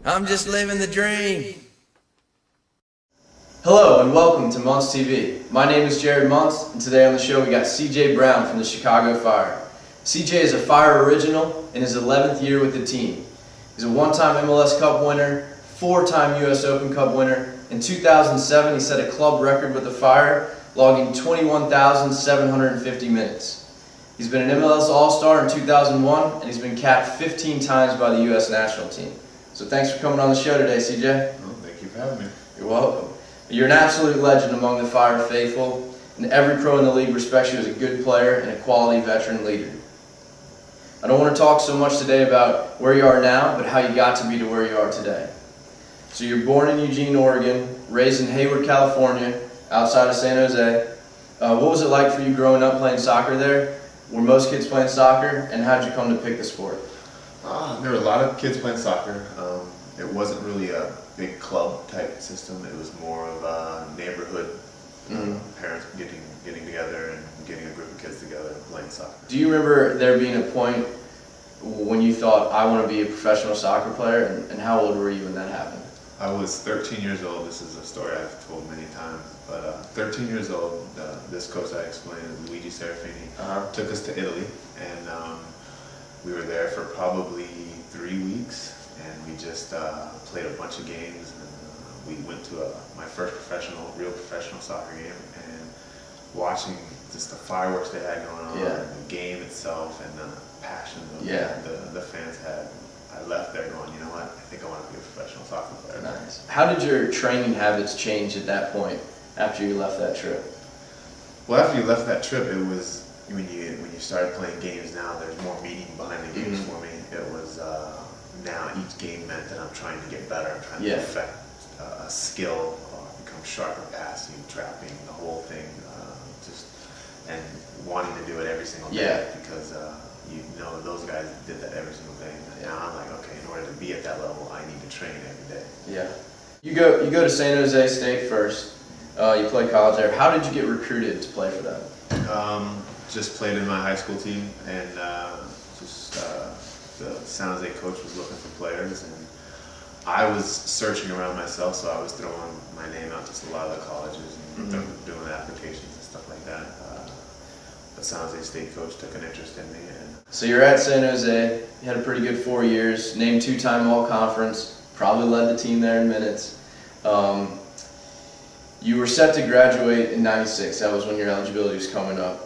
I'm just living the dream. Hello and welcome to MontzTV. My name is Jared Montz, and today on the show we got CJ Brown from the Chicago Fire. CJ is a Fire original in his 11th year with the team. He's a one-time MLS Cup winner, four-time US Open Cup winner. In 2007 he set a club record with the Fire, logging 21,750 minutes. He's been an MLS All-Star in 2001 and he's been capped 15 times by the US national team. So thanks for coming on the show today, CJ. Oh, thank you for having me. You're welcome. You're an absolute legend among the Fire faithful, and every pro in the league respects you as a good player and a quality veteran leader. I don't want to talk so much today about where you are now, but how you got to be to where you are today. So you're born in Eugene, Oregon, raised in Hayward, California, outside of San Jose. What was it like for you growing up playing soccer there? Were most kids playing soccer, and how did you come to pick the sport? There were a lot of kids playing soccer. It wasn't really a big club type system. It was more of a neighborhood, parents getting together and getting a group of kids together and playing soccer. Do you remember there being a point when you thought, I want to be a professional soccer player, and how old were you when that happened? I was 13 years old. This is a story I've told many times, but 13 years old, this coach I explained, Luigi Serafini, took us to Italy, and we were there for probably 3 weeks, and we just played a bunch of games, and we went to my first real professional soccer game, and watching just the fireworks they had going on, and the game itself, and the passion the fans had. I left there going, you know what, I think I want to be a professional soccer player. Nice. How did your training habits change at that point after you left that trip? Well, after you left that trip, it was, when you started playing games now, there's more meaning behind the games for me. It was, now each game meant that I'm trying to get better. I'm trying to perfect a skill, become sharper passing, trapping, the whole thing, and wanting to do it every single day because you know those guys did that every single day. And now I'm like, okay, in order to be at that level, I need to train every day. Yeah. You go to San Jose State first. You play college there. How did you get recruited to play for them? Just played in my high school team, and the San Jose coach was looking for players, and I was searching around myself, so I was throwing my name out to a lot of the colleges and doing applications and stuff like that. The San Jose State coach took an interest in me. So you're at San Jose, you had a pretty good 4 years, named two-time All-Conference, probably led the team there in minutes. You were set to graduate in '96, that was when your eligibility was coming up.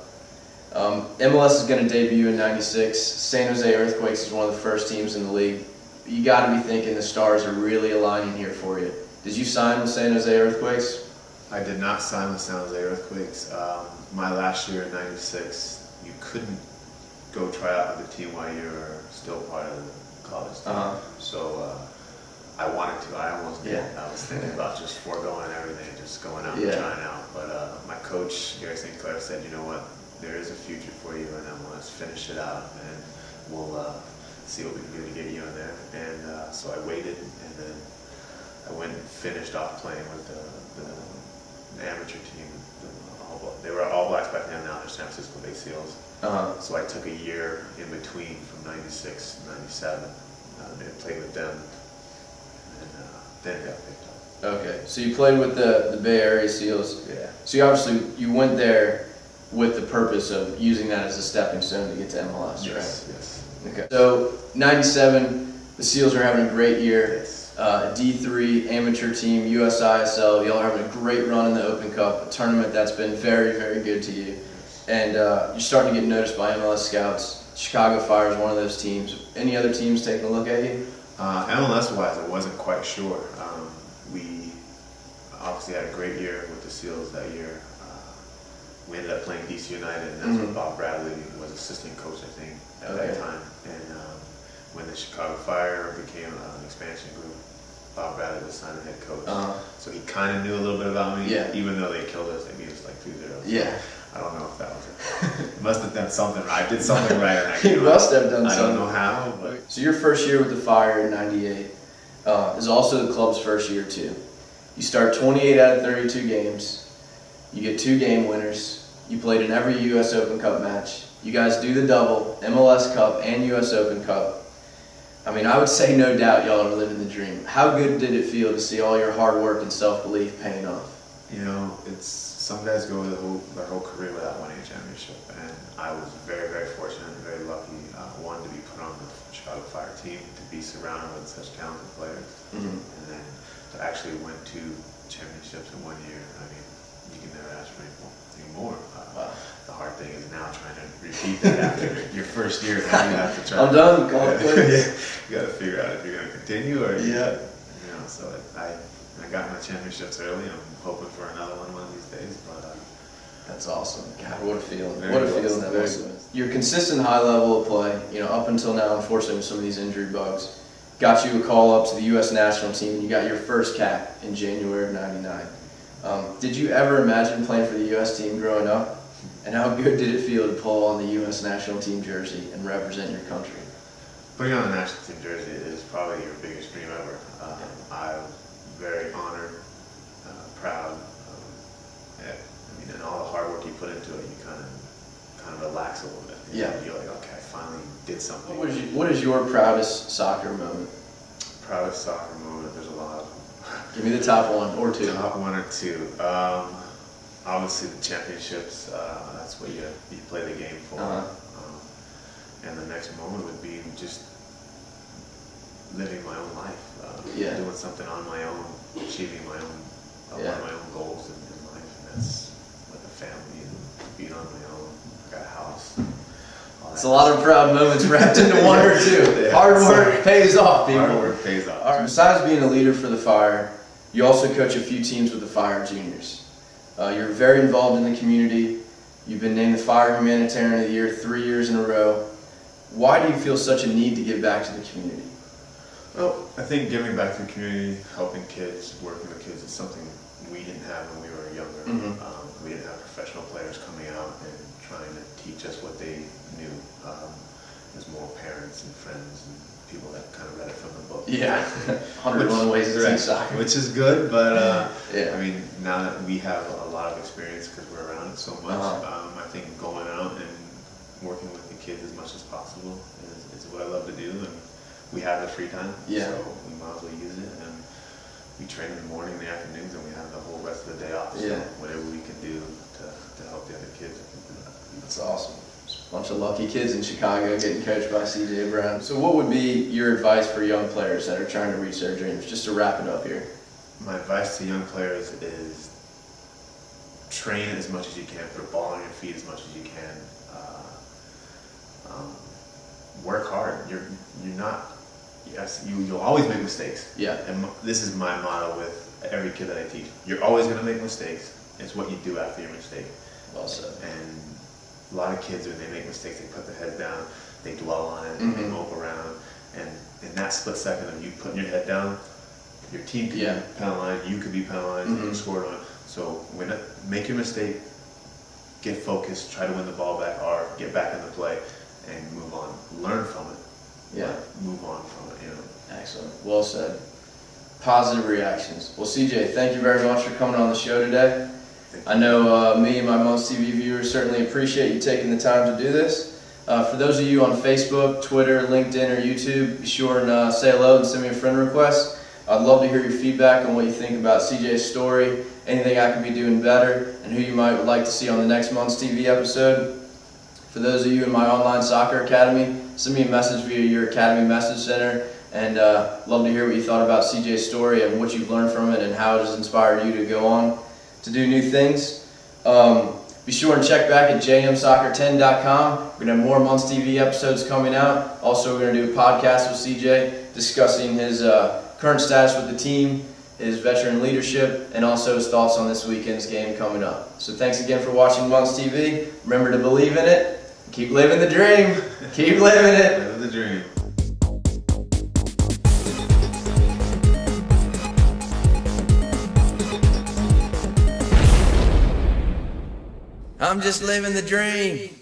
MLS is going to debut in '96, San Jose Earthquakes is one of the first teams in the league. You got to be thinking the stars are really aligning here for you. Did you sign with San Jose Earthquakes? I did not sign with San Jose Earthquakes. My last year in '96, you couldn't go try out with the team while you were still part of the college team. So I wanted to. I almost did. I was thinking about just foregoing everything and just going out and trying out. But my coach, Gary St. Clair, said, you know what, there is a future for you, and let's finish it out, and we'll see what we can do to get you in there. And so I waited, and then I went and finished off playing with the amateur team. They were All Blacks back then. Now they're San Francisco Bay Seals. So I took a year in between from '96 to '97 and played with them, and then got picked up. Okay, so you played with the Bay Area Seals. Yeah. So you went there with the purpose of using that as a stepping stone to get to MLS, right? Yes. Okay. So '97, the Seals are having a great year. Yes. D3 amateur team, USISL. Y'all are having a great run in the Open Cup, a tournament that's been very, very good to you. And you're starting to get noticed by MLS scouts. Chicago Fire is one of those teams. Any other teams taking a look at you? MLS-wise, I wasn't quite sure. We obviously had a great year with the Seals that year. We ended up playing DC United, and that's when Bob Bradley was assistant coach, I think, at that time. And when the Chicago Fire became an expansion group, Bob Bradley was signed as head coach. So he kind of knew a little bit about me, even though they killed us. They beat us like 2-0. Yeah. I don't know if that was it. Must have done something right. I did something right. And You must have done something. I don't know how. But. So your first year with the Fire in '98 is also the club's first year too. You start 28 out of 32 games. You get 2 game winners. You played in every US Open Cup match. You guys do the double, MLS Cup and US Open Cup. I mean, I would say no doubt y'all are living the dream. How good did it feel to see all your hard work and self-belief paying off? You know, it's some guys go their whole career without winning a championship, and I was very, very fortunate and very lucky, one, to be put on the Chicago Fire team, to be surrounded with such talented players, and then to actually win 2 championships in 1 year. I mean, you can never ask for anything more. The hard thing is now trying to repeat that after your first year. Now you have to try. I'm done. Call it quits. You got to figure out if you're going to continue or you know. So I got my championships early. I'm hoping for another one of these days. But that's awesome. God, what a feeling! What a feeling that was. Your consistent high level of play, up until now, unfortunately, with some of these injury bugs, got you a call up to the U.S. national team, and you got your first cap in January of '99. Did you ever imagine playing for the U.S. team growing up? And how good did it feel to pull on the U.S. national team jersey and represent your country? Putting on the national team jersey is probably your biggest dream ever. I'm very honored, proud. And all the hard work you put into it, you kind of relax a little bit. You're like, okay, I finally did something. What is your proudest soccer moment? Proudest soccer moment? There's a lot of them. Give me the top 1 or 2. Top 1 or 2. Obviously the championships, that's what you play the game for. And the next moment would be just living my own life, doing something on my own, achieving my own, one of my own goals in life, and that's with a family and being on my own. I got a house. It's a lot of proud moments wrapped into 1 or 2. Hard work pays off, people. Hard work pays off. All right. Besides being a leader for the Fire, you also coach a few teams with the Fire Juniors. You're very involved in the community. You've been named the Fire Humanitarian of the Year 3 years in a row. Why do you feel such a need to give back to the community? Well, I think giving back to the community, helping kids, working with kids is something we didn't have when we were younger. We didn't have professional players coming out and trying to teach us what they knew. There's more parents and friends and people that kind of read it from the book. 101 ways to teach soccer. Which is good, but I mean, now that we have a lot of experience because we're around it so much, I think going out and working with the kids as much as possible is what I love to do, and we have the free time, so we might as well use it. And we train in the morning, in the afternoons, and we have the whole rest of the day off. So whatever we can do to help the other kids, I can do that. That's awesome. A bunch of lucky kids in Chicago getting coached by CJ Brown. So what would be your advice for young players that are trying to reach their dreams, just to wrap it up here? My advice to young players is train as much as you can, put a ball on your feet as much as you can. Work hard. You're not, you'll always make mistakes. And this is my motto with every kid that I teach. You're always going to make mistakes. It's what you do after your mistake. Well said. And a lot of kids, when they make mistakes, they put their head down, they dwell on it, they mope around, and in that split second of you putting your head down, your team could be penalized, you could be penalized, and scored on. So make your mistake, get focused, try to win the ball back, or get back in the play, and move on. Learn from it. Move on from it. Excellent. Well said. Positive reactions. Well, CJ, thank you very much for coming on the show today. I know me and my MontzTV viewers certainly appreciate you taking the time to do this. For those of you on Facebook, Twitter, LinkedIn, or YouTube, be sure and say hello and send me a friend request. I'd love to hear your feedback on what you think about CJ's story, anything I could be doing better, and who you might like to see on the next MontzTV episode. For those of you in my online soccer academy, send me a message via your academy message center, and love to hear what you thought about CJ's story and what you've learned from it and how it has inspired you to go on to do new things. Be sure and check back at jmsoccer10.com. We're going to have more MontzTV episodes coming out. Also, we're going to do a podcast with CJ discussing his current status with the team, his veteran leadership, and also his thoughts on this weekend's game coming up. So thanks again for watching MontzTV. Remember to believe in it. Keep living the dream. Keep living it. Live the dream. I'm just living the dream.